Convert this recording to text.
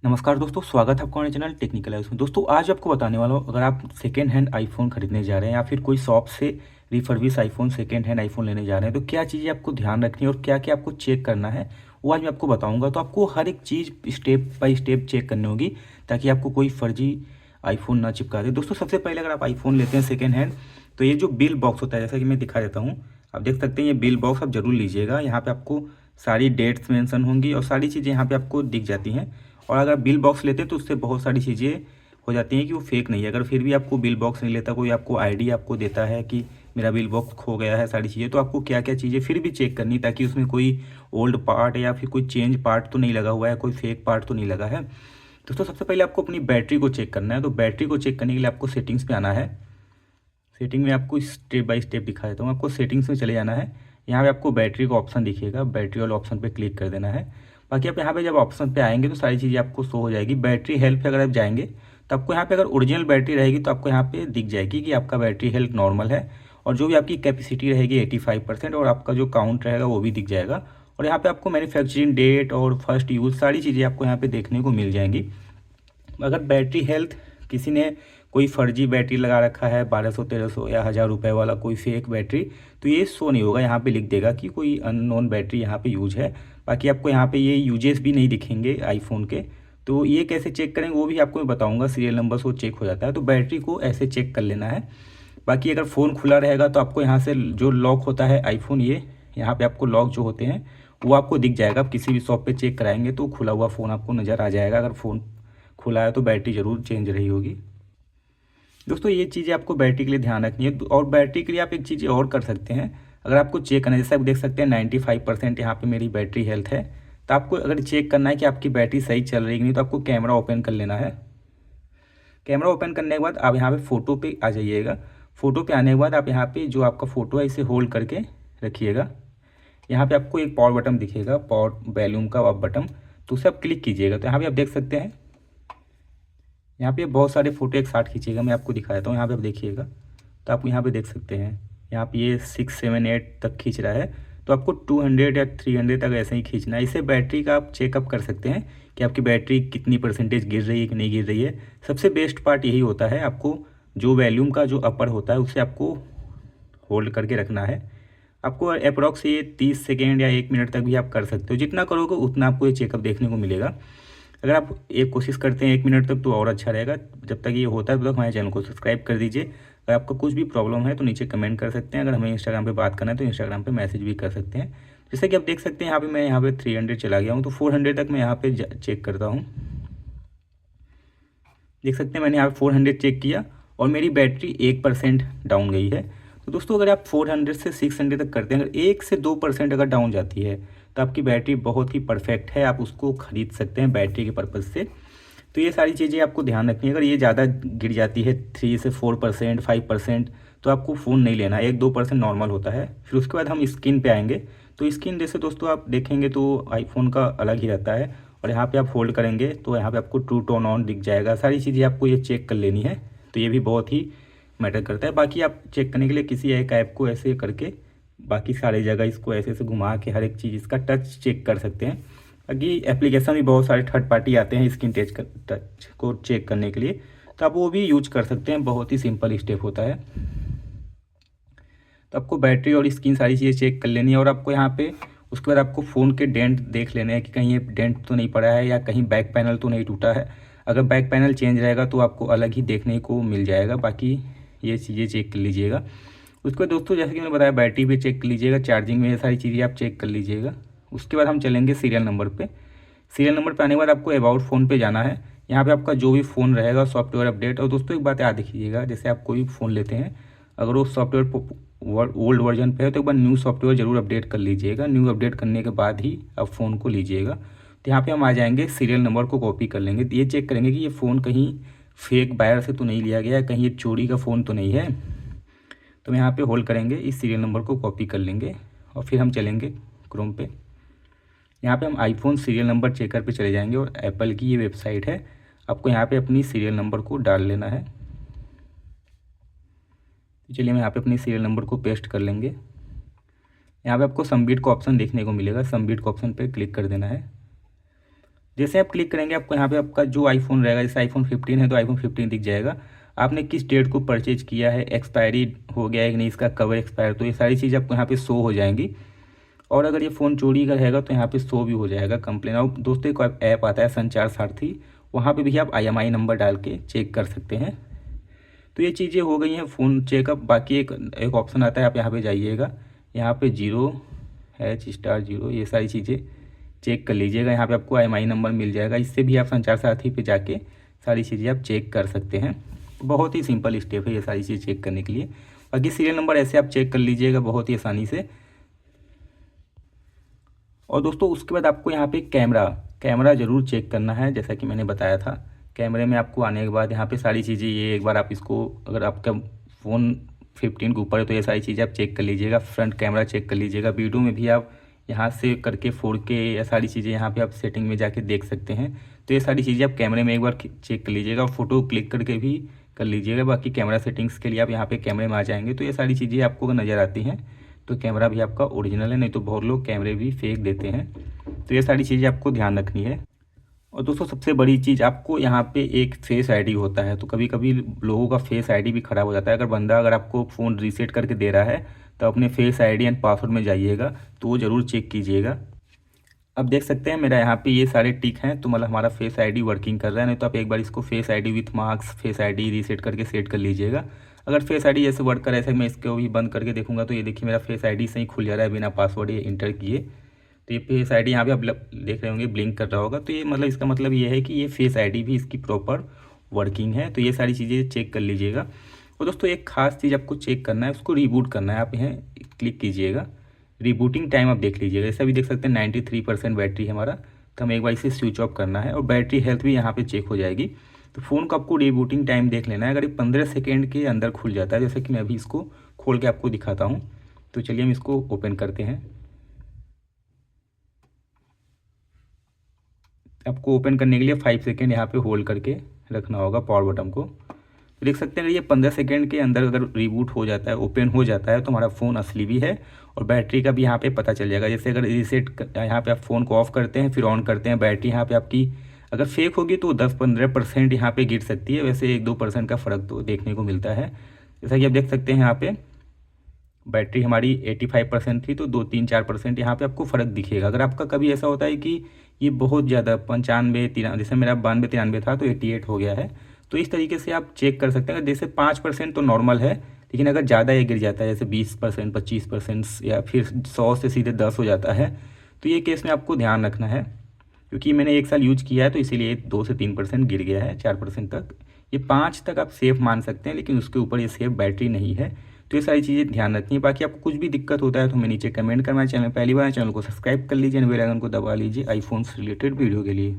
नमस्कार दोस्तों, स्वागत है आपका हमारे चैनल टेक्निकल लाइव्स में। दोस्तों आज आपको बताने वाला हूँ, अगर आप सेकेंड हैंड आईफोन खरीदने जा रहे हैं या फिर कोई शॉप से refurbish iPhone second hand iPhone लेने जा रहे हैं तो क्या चीज़ें आपको ध्यान रखनी है और क्या क्या आपको चेक करना है वो आज मैं आपको बताऊंगा। तो आपको हर एक चीज़ स्टेप बाय स्टेप चेक करनी होगी ताकि आपको कोई फर्जी आईफोन ना चिपका दे। दोस्तों सबसे पहले अगर आप आईफोन लेते हैं सेकेंड हैंड तो ये जो बिल बॉक्स होता है, जैसा कि मैं दिखा देता हूँ, आप देख सकते हैं ये बिल बॉक्स आप जरूर लीजिएगा। यहाँ पे आपको सारी डेट्स मेंशन होंगी और सारी चीज़ें यहाँ पे आपको दिख जाती हैं। और अगर बिल बॉक्स लेते हैं तो उससे बहुत सारी चीज़ें हो जाती हैं कि वो फेक नहीं है। अगर फिर भी आपको बिल बॉक्स नहीं लेता, कोई आपको आईडी आपको देता है कि मेरा बिल बॉक्स खो गया है सारी चीज़ें, तो आपको क्या क्या चीज़ें फिर भी चेक करनी ताकि उसमें कोई ओल्ड पार्ट या फिर कोई चेंज पार्ट तो नहीं लगा हुआ है, कोई फेक पार्ट तो नहीं लगा है। दोस्तों सबसे पहले आपको अपनी बैटरी को चेक करना है। तो बैटरी को चेक करने के लिए आपको सेटिंग्स पे आना है। सेटिंग में आपको स्टेप बाय स्टेप दिखा देता हूँ। आपको सेटिंग्स में चले जाना है। यहाँ पे आपको बैटरी का ऑप्शन दिखेगा, बैटरी वाले ऑप्शन पे क्लिक कर देना है। बाकी आप यहाँ पे जब ऑप्शन पे आएंगे तो सारी चीज़ें आपको शो हो जाएगी। बैटरी हेल्थ पे अगर आप जाएंगे तो आपको यहाँ पे अगर ओरिजिनल बैटरी रहेगी तो आपको यहाँ पे दिख जाएगी कि आपका बैटरी हेल्थ नॉर्मल है और जो भी आपकी कैपेसिटी रहेगी 85% और आपका जो काउंट रहेगा वो भी दिख जाएगा। और यहाँ पे आपको मैन्युफैक्चरिंग डेट और फर्स्ट यूज़ सारी चीज़ें आपको यहाँ पे देखने को मिल जाएंगी। अगर बैटरी हेल्थ किसी ने कोई फर्जी बैटरी लगा रखा है 1200 1300 या 1000 रुपये वाला कोई फेक बैटरी, तो ये शो नहीं होगा। यहाँ पे लिख देगा कि कोई अननोन बैटरी यहाँ पे यूज है। बाकी आपको यहाँ पे ये यूजेस भी नहीं दिखेंगे आईफोन के। तो ये कैसे चेक करेंगे वो भी आपको मैं बताऊँगा। सीरियल नंबर से वो चेक हो जाता है, तो बैटरी को ऐसे चेक कर लेना है। बाकी अगर फ़ोन खुला रहेगा तो आपको यहाँ से जो लॉक होता है आईफोन, ये यहाँ पे आपको लॉक जो होते हैं वो आपको दिख जाएगा। आप किसी भी शॉप पे चेक कराएंगे तो खुला हुआ फ़ोन आपको नज़र आ जाएगा। अगर फ़ोन खुला है तो बैटरी ज़रूर चेंज रही होगी। दोस्तों ये चीज़ें आपको बैटरी के लिए ध्यान रखनी है। और बैटरी के लिए आप एक चीज़ और कर सकते हैं। अगर आपको चेक करना है, जैसे आप देख सकते हैं 95% यहाँ पे मेरी बैटरी हेल्थ है, तो आपको अगर चेक करना है कि आपकी बैटरी सही चल रही है कि नहीं तो आपको कैमरा ओपन कर लेना है। कैमरा ओपन करने के बाद आप यहाँ पे फ़ोटो पे आ जाइएगा। फ़ोटो पे आने के बाद आप यहाँ पे जो आपका फ़ोटो है इसे होल्ड करके रखिएगा। यहाँ पे आपको एक पावर बटन दिखेगा, पावर वॉल्यूम का अप बटन, तो उसे आप क्लिक कीजिएगा। तो यहाँ पे आप देख सकते हैं यहाँ पे बहुत सारे फोटो एक साथ खींचेगा। मैं आपको दिखा देता हूँ। यहाँ पे आप देखिएगा तो आप यहाँ पे देख सकते हैं यहाँ पे ये 6 7 8 तक खींच रहा है। तो आपको 200 या 300 तक ऐसे ही खींचना है। इससे बैटरी का आप चेकअप कर सकते हैं कि आपकी बैटरी कितनी परसेंटेज गिर रही है कि नहीं गिर रही है। सबसे बेस्ट पार्ट यही होता है, आपको जो वॉल्यूम का जो अपर होता है उसे आपको होल्ड करके रखना है। आपको अप्रॉक्स ये 30 सेकेंड या 1 मिनट तक भी आप कर सकते हो। जितना करोगे उतना आपको ये चेकअप देखने को मिलेगा। अगर आप एक कोशिश करते हैं 1 मिनट तक तो और अच्छा रहेगा। जब तक ये होता है तब तक हमारे चैनल को सब्सक्राइब कर दीजिए। अगर आपको कुछ भी प्रॉब्लम है तो नीचे कमेंट कर सकते हैं। अगर हमें इंस्टाग्राम पे बात करना है तो इंस्टाग्राम पे मैसेज भी कर सकते हैं। जैसे कि आप देख सकते हैं यहाँ पे मैं यहाँ पे 300 चला गया हूँ, तो 400 तक मैं यहाँ पे चेक करता हूँ। देख सकते हैं मैंने यहाँ पे 400 चेक किया और मेरी बैटरी 1% डाउन गई है। तो दोस्तों अगर आप 400 से 600 तक करते हैं, अगर 1 से 2% अगर डाउन जाती है तो आपकी बैटरी बहुत ही परफेक्ट है, आप उसको खरीद सकते हैं बैटरी के पर्पज़ से। तो ये सारी चीज़ें आपको ध्यान रखनी है। अगर ये ज़्यादा गिर जाती है 3 से 4% 5%, तो आपको फ़ोन नहीं लेना। 1 2% नॉर्मल होता है। फिर उसके बाद हम स्क्रीन पे आएंगे। तो स्क्रीन जैसे दोस्तों आप देखेंगे तो आईफोन का अलग ही रहता है। और यहाँ पे आप होल्ड करेंगे तो यहाँ पे आपको ट्रू टोन ऑन दिख जाएगा। सारी चीज़ें आपको ये चेक कर लेनी है। तो ये भी बहुत ही मैटर करता है। बाकी आप चेक करने के लिए किसी एक ऐप को ऐसे करके बाकी सारी जगह इसको ऐसे ऐसे घुमा के हर एक चीज़ इसका टच चेक कर सकते हैं। बाकी एप्लीकेशन भी बहुत सारे थर्ड पार्टी आते हैं स्क्रीन टच को चेक करने के लिए, तो आप वो भी यूज कर सकते हैं। बहुत ही सिंपल स्टेप होता है। तो आपको बैटरी और स्क्रीन सारी चीज़ें चेक कर लेनी है। और आपको यहाँ पे उसके बाद आपको फ़ोन के डेंट देख लेने हैं कि कहीं ये डेंट तो नहीं पड़ा है या कहीं बैक पैनल तो नहीं टूटा है। अगर बैक पैनल चेंज रहेगा तो आपको अलग ही देखने को मिल जाएगा। बाकी ये चीज़ें चेक कर लीजिएगा। उसके बाद दोस्तों जैसे कि मैंने बताया बैटरी पे चेक कर लीजिएगा, चार्जिंग में ये सारी चीज़ें आप चेक कर लीजिएगा। उसके बाद हम चलेंगे सीरियल नंबर पे। सीरियल नंबर पे आने के बाद आपको अबाउट फ़ोन पे जाना है। यहाँ पे आपका जो भी फ़ोन रहेगा सॉफ्टवेयर अपडेट। और दोस्तों एक बात याद रखिएगा, जैसे आप कोई फ़ोन लेते हैं अगर वो सॉफ्टवेयर ओल्ड वर्जन पे है तो एक बार न्यू सॉफ्टवेयर ज़रूर अपडेट कर लीजिएगा। न्यू अपडेट करने के बाद ही आप फ़ोन को लीजिएगा। तो यहाँ पे हम आ जाएंगे, सीरियल नंबर को कॉपी कर लेंगे। तो ये चेक करेंगे कि ये फ़ोन कहीं फेक बायर से तो नहीं लिया गया है, कहीं ये चोरी का फ़ोन तो नहीं है। तो हम यहाँ पे होल्ड करेंगे, इस सीरियल नंबर को कॉपी कर लेंगे और फिर हम चलेंगे क्रोम पे। यहाँ पे हम आईफोन सीरियल नंबर चेकर पे चले जाएंगे और एप्पल की ये वेबसाइट है। आपको यहाँ पे अपनी सीरियल नंबर को डाल लेना है। तो चलिए हम यहाँ पे अपनी सीरियल नंबर को पेस्ट कर लेंगे। यहाँ पे आपको सबमिट का ऑप्शन देखने को मिलेगा, सबमिट का ऑप्शन पे क्लिक कर देना है। जैसे आप क्लिक करेंगे आपको यहाँ पे आपका जो आईफोन रहेगा, जैसे आईफोन 15 है तो आईफोन 15 दिख जाएगा। आपने किस डेट को परचेज किया है, एक्सपायरी हो गया है कि नहीं, इसका कवर एक्सपायर, तो ये सारी चीज़ आपको यहाँ पे शो हो जाएंगी। और अगर ये फ़ोन चोरी का रहेगा तो यहाँ पे शो भी हो जाएगा कंप्लेन। और दोस्तों एक ऐप आता है संचार सारथी, वहाँ पे भी आप IMEI नंबर डाल के चेक कर सकते हैं। तो ये चीज़ें हो गई हैं फ़ोन चेकअप। बाकी एक एक ऑप्शन आता है, आप यहाँ पे जाइएगा, यहाँ पे 0H*0 ये सारी चीज़ें चेक कर लीजिएगा। यहाँ पे आपको IMEI नंबर मिल जाएगा, इससे भी आप संचार साथी पे जाके सारी चीज़ें आप चेक कर सकते हैं। बहुत ही सिंपल स्टेप है ये सारी चीज़ चेक करने के लिए। बाकी सीरियल नंबर ऐसे आप चेक कर लीजिएगा बहुत ही आसानी से। और दोस्तों उसके बाद आपको यहाँ पे कैमरा ज़रूर चेक करना है, जैसा कि मैंने बताया था। कैमरे में आपको आने के बाद यहाँ पे सारी चीज़ें, ये एक बार आप इसको, अगर आपका फ़ोन 15 के ऊपर है तो ये सारी चीज़ें आप चेक कर लीजिएगा। फ्रंट कैमरा चेक कर लीजिएगा। वीडियो में भी आप यहाँ से करके 4K या सारी चीज़ें यहाँ पे आप सेटिंग में जाके देख सकते हैं। तो ये सारी चीज़ें आप कैमरे में एक बार चेक कर लीजिएगा। फ़ोटो क्लिक करके भी कर लीजिएगा। बाकी कैमरा सेटिंग्स के लिए आप यहाँ पे कैमरे में आ जाएंगे तो ये सारी चीज़ें आपको अगर नज़र आती हैं तो कैमरा भी आपका ओरिजिनल है, नहीं तो बहुत लोग कैमरे भी फेक देते हैं। तो ये सारी चीज़ें आपको ध्यान रखनी है। और दोस्तों सबसे बड़ी चीज़, आपको यहाँ पे एक फेस आईडी होता है, तो कभी कभी लोगों का फेस आईडी भी ख़राब हो जाता है। अगर आपको फ़ोन रीसेट करके दे रहा है तो अपने फेस आईडी एंड पासवर्ड में जाइएगा, तो वो ज़रूर चेक कीजिएगा। अब देख सकते हैं मेरा यहाँ पे ये सारे टिक हैं, तो मतलब हमारा फेस आईडी वर्किंग कर रहा है। नहीं तो आप एक बार इसको face ID with marks face ID reset करके सेट कर लीजिएगा। अगर फेस आईडी ऐसे वर्क करे, ऐसे मैं इसको भी बंद करके देखूंगा तो ये देखिए मेरा फेस आईडी से ही खुल जा रहा है बिना पासवर्ड ये इंटर किए। तो ये फेस आईडी यहाँ पे आप देख रहे होंगे ब्लिंक कर रहा होगा, तो ये मतलब इसका मतलब ये है कि ये फेस आईडी भी इसकी प्रॉपर वर्किंग है। तो ये सारी चीज़ें चेक कर लीजिएगा। और दोस्तों एक खास चीज़ आपको चेक करना है, उसको रीबूट करना है। आप यहाँ क्लिक कीजिएगा, रीबूटिंग टाइम आप देख लीजिएगा। जैसे अभी देख सकते हैं 93% बैटरी है हमारा, तो हमें एक बार इसे स्विच ऑफ करना है और बैटरी हेल्थ भी यहाँ पे चेक हो जाएगी। तो फ़ोन को आपको रीबूटिंग टाइम देख लेना है। अगर ये 15 सेकेंड के अंदर खुल जाता है, जैसे कि मैं अभी इसको खोल के आपको दिखाता हूँ, तो चलिए हम इसको ओपन करते हैं। आपको ओपन करने के लिए 5 सेकेंड यहाँ पे होल्ड करके रखना होगा पावर बटन को। तो देख सकते हैं अगर ये 15 सेकेंड के अंदर अगर रिबूट हो जाता है, ओपन हो जाता है, तो हमारा फ़ोन असली भी है और बैटरी का भी यहाँ पे पता चल जाएगा। जैसे अगर रीसेट यहाँ पे आप फ़ोन को ऑफ करते हैं फिर ऑन करते हैं, बैटरी यहाँ पे आपकी अगर फेक होगी तो 10-15% यहाँ पे गिर सकती है। वैसे 1-2% का फ़र्क तो देखने को मिलता है। जैसा कि आप देख सकते हैं यहाँ पे बैटरी हमारी 85% थी, तो 2-3-4% यहाँ पे आपको फ़र्क दिखेगा। अगर आपका कभी ऐसा होता है कि ये बहुत ज़्यादा 95-93, जैसे मेरा 92-93 था तो 88 हो गया है, तो इस तरीके से आप चेक कर सकते हैं। जैसे 5% तो नॉर्मल है, लेकिन अगर ज़्यादा ये गिर जाता है, जैसे 20%, 25% या फिर 100 से सीधे 10 हो जाता है, तो ये केस में आपको ध्यान रखना है। क्योंकि मैंने 1 साल यूज किया है तो इसीलिए 2 से 3% गिर गया है, 4% तक। ये 5 तक आप सेफ़ मान सकते हैं, लेकिन उसके ऊपर ये सेफ़ बैटरी नहीं है। तो ये सारी चीज़ें ध्यान रखनी है। बाकी आपको कुछ भी दिक्कत होता है तो हमें नीचे कमेंट करना। चैनल पहली बार चैनल को सब्सक्राइब कर लीजिए, बेल आइकन को दबा लीजिए आईफोन से रिलेटेड वीडियो के लिए।